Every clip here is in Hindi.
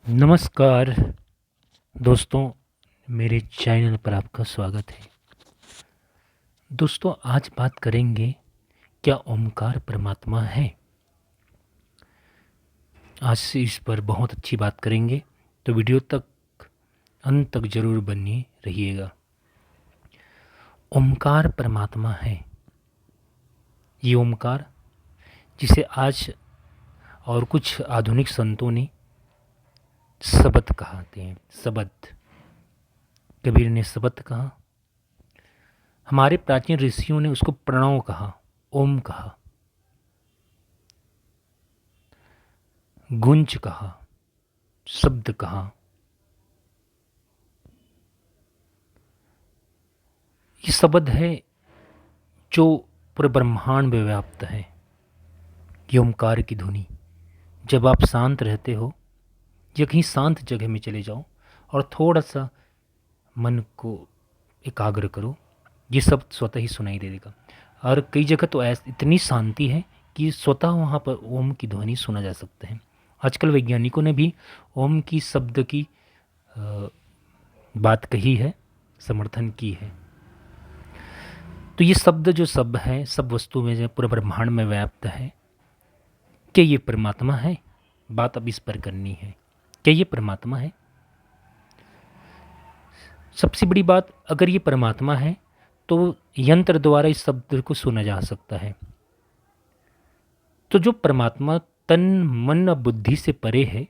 नमस्कार दोस्तों, मेरे चैनल पर आपका स्वागत है। दोस्तों, आज बात करेंगे क्या ओमकार परमात्मा है। आज से इस पर बहुत अच्छी बात करेंगे, तो वीडियो तक अंत तक जरूर बने रहिएगा। ओमकार परमात्मा है। ये ओमकार जिसे आज और कुछ आधुनिक संतों ने शब्द कहते हैं। शब्द, कबीर ने शब्द कहा, हमारे प्राचीन ऋषियों ने उसको प्रणव कहा, ओम कहा, गुंज कहा, शब्द कहा। ये शब्द है जो पूरे ब्रह्मांड में व्याप्त है। ये ओमकार की ध्वनि, जब आप शांत रहते हो या कहीं शांत जगह में चले जाओ और थोड़ा सा मन को एकाग्र करो, ये शब्द स्वतः ही सुनाई दे देगा। और कई जगह तो इतनी शांति है कि स्वतः वहाँ पर ओम की ध्वनि सुना जा सकता है। आजकल वैज्ञानिकों ने भी ओम की शब्द की बात कही है, समर्थन की है। तो ये शब्द जो शब्द है, सब वस्तु में जो पूरे ब्रह्मांड में व्याप्त है। क्या ये परमात्मा है? बात अब इस पर करनी है। क्या ये परमात्मा है? सबसे बड़ी बात, अगर ये परमात्मा है तो यंत्र द्वारा इस शब्द को सुना जा सकता है। तो जो परमात्मा तन मन बुद्धि से परे है,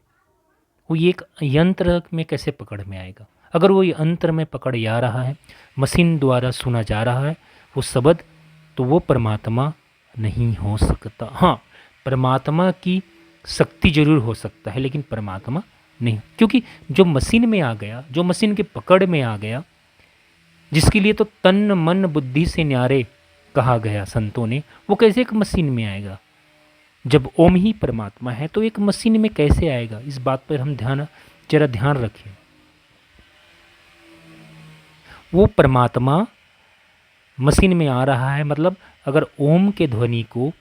वो ये एक यंत्र में कैसे पकड़ में आएगा? अगर वो यंत्र में पकड़ आ रहा है, मशीन द्वारा सुना जा रहा है वो शब्द, तो वो परमात्मा नहीं हो सकता। हाँ, परमात्मा की शक्ति जरूर हो सकता है, लेकिन परमात्मा नहीं, क्योंकि जो मशीन में आ गया, जो मशीन के पकड़ में आ गया, जिसके लिए तो तन मन बुद्धि से न्यारे कहा गया संतों ने, वो कैसे एक मशीन में आएगा? जब ओम ही परमात्मा है तो एक मशीन में कैसे आएगा? इस बात पर हम जरा ध्यान रखें। वो परमात्मा मशीन में आ रहा है, मतलब अगर ओम के ध्वनि को,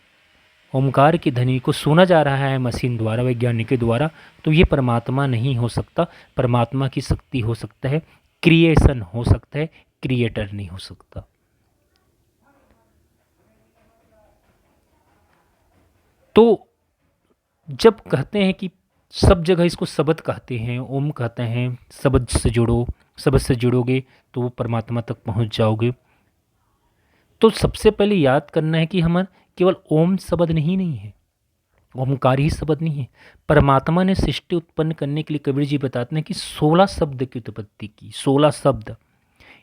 ओमकार की ध्वनि को सुना जा रहा है मशीन द्वारा, वैज्ञानिक के द्वारा, तो ये परमात्मा नहीं हो सकता। परमात्मा की शक्ति हो सकता है, क्रिएशन हो सकता है, क्रिएटर नहीं हो सकता। तो जब कहते हैं कि सब जगह इसको शब्द कहते हैं, ओम कहते हैं, शब्द से जुड़ो, शब्द से जुड़ोगे तो वो परमात्मा तक पहुंच जाओगे। तो सबसे पहले याद करना है कि हमारा केवल ओम शब्द नहीं है, ओमकार ही शब्द नहीं है। परमात्मा ने सृष्टि उत्पन्न करने के लिए कबीर जी बताते हैं कि 16 शब्द की उत्पत्ति की, 16 शब्द।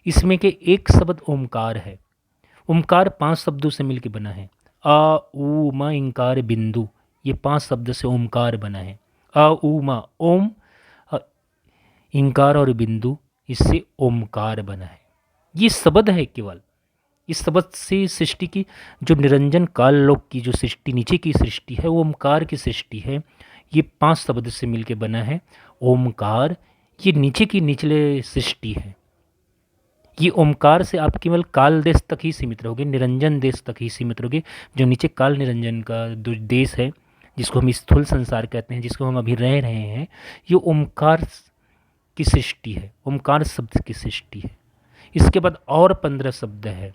इसमें के एक शब्द ओमकार है। ओमकार 5 शब्दों से मिलकर बना है। अ उ म इंकार बिंदु, ये 5 शब्द से ओमकार बना है। अ उ म ओम, इंकार और बिंदु, इससे ओमकार बना है। ये शब्द है केवल। इस शब्द से सृष्टि की, जो निरंजन काल लोक की जो सृष्टि, नीचे की सृष्टि है, वो ओमकार की सृष्टि है। ये 5 शब्द से मिलकर बना है ओमकार। ये नीचे की निचले सृष्टि है। ये ओमकार से आप केवल काल देश तक ही सीमित रहोगे, निरंजन देश तक ही सीमित रहोगे। जो नीचे काल निरंजन का देश है, जिसको हम स्थूल संसार कहते हैं, जिसको हम अभी रह रहे हैं, ये ओमकार की सृष्टि है, ओमकार शब्द की सृष्टि है। इसके बाद और 15 शब्द है,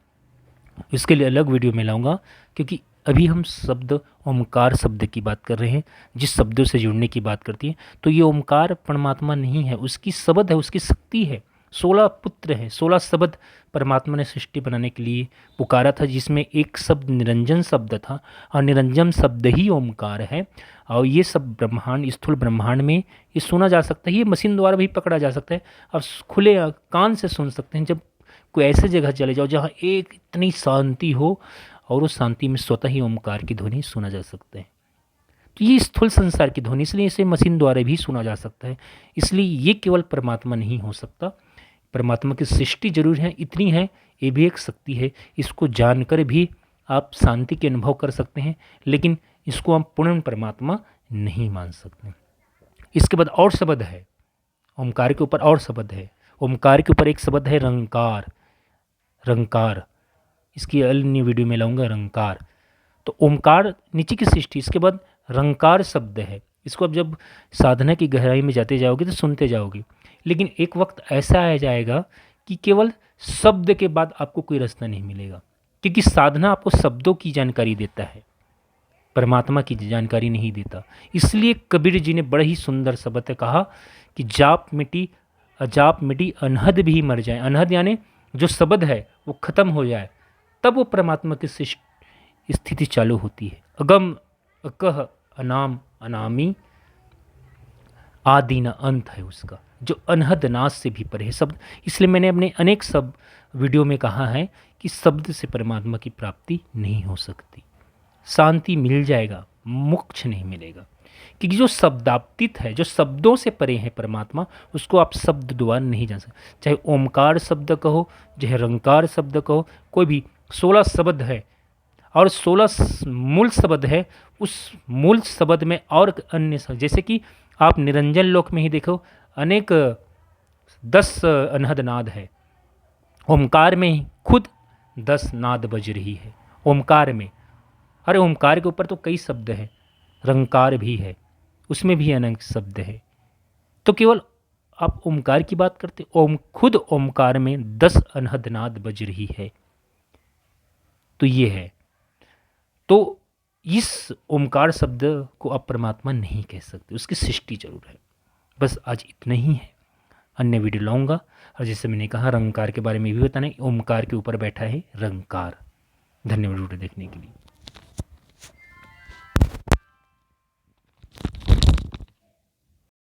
इसके लिए अलग वीडियो में लाऊंगा, क्योंकि अभी हम शब्द ओमकार शब्द की बात कर रहे हैं, जिस शब्दों से जुड़ने की बात करती है। तो ये ओमकार परमात्मा नहीं है, उसकी शब्द है, उसकी शक्ति है। 16 पुत्र हैं, 16 शब्द परमात्मा ने सृष्टि बनाने के लिए पुकारा था, जिसमें एक शब्द निरंजन शब्द था, और निरंजन शब्द ही ओमकार है। और ये सब ब्रह्मांड, स्थूल ब्रह्मांड में ये सुना जा सकता है, ये मशीन द्वारा भी पकड़ा जा सकता है। अब खुले कान से सुन सकते हैं। जब कोई ऐसे जगह चले जाओ जहाँ एक इतनी शांति हो, और उस शांति में स्वतः ही ओमकार की ध्वनि सुना जा सकता है। तो ये स्थूल संसार की ध्वनि, इसलिए इसे मशीन द्वारा भी सुना जा सकता है। इसलिए ये केवल परमात्मा नहीं हो सकता। परमात्मा की सृष्टि जरूर है, इतनी है, ये भी एक शक्ति है। इसको जानकर भी आप शांति के अनुभव कर सकते हैं, लेकिन इसको आप पूर्ण परमात्मा नहीं मान सकते। इसके बाद और शब्द है, ओमकार के ऊपर और शब्द है। ओमकार के ऊपर एक शब्द है रंकार। रंकार, इसकी अन्य वीडियो में लाऊंगा, रंकार। तो ओमकार नीचे की सृष्टि, इसके बाद रंकार शब्द है। इसको अब जब साधना की गहराई में जाते जाओगे तो सुनते जाओगे, लेकिन एक वक्त ऐसा आ जाएगा कि केवल शब्द के बाद आपको कोई रास्ता नहीं मिलेगा, क्योंकि साधना आपको शब्दों की जानकारी देता है, परमात्मा की जानकारी नहीं देता। इसलिए कबीर जी ने बड़ा ही सुंदर शब्द कहा कि जाप मिटी अजाप मिटी अनहद भी मर जाए। अनहद यानी जो शब्द है वो खत्म हो जाए, तब वो परमात्मा की स्थिति चालू होती है। अगम अकह अनाम अनामी आदि न अंत है उसका, जो अनहद नाश से भी परे है शब्द। इसलिए मैंने अपने अनेक सब वीडियो में कहा है कि शब्द से परमात्मा की प्राप्ति नहीं हो सकती। शांति मिल जाएगा, मोक्ष नहीं मिलेगा, क्योंकि जो शब्दातीत है, जो शब्दों से परे है परमात्मा, उसको आप शब्द द्वारा नहीं जान सकते। चाहे ओमकार शब्द कहो, चाहे रंकार शब्द कहो, कोई भी 16 शब्द है और 16 मूल शब्द है। उस मूल शब्द में और अन्य शब्द, जैसे कि आप निरंजन लोक में ही देखो, अनेक 10 अनहद नाद है। ओमकार में ही खुद 10 नाद बज रही है ओमकार में। अरे ओमकार के ऊपर तो कई शब्द हैं, रंकार भी है, उसमें भी अनेक शब्द है। तो केवल आप ओमकार की बात करते, खुद ओमकार में 10 अनहद नाद बज रही है। तो ये है, तो इस ओमकार शब्द को आप परमात्मा नहीं कह सकते, उसकी सृष्टि जरूर है। बस आज इतना ही है, अन्य वीडियो लाऊंगा। और जैसे मैंने कहा रंकार के बारे में भी बताना, ओमकार के ऊपर बैठा है रंकार। धन्यवाद वीडियो देखने के लिए।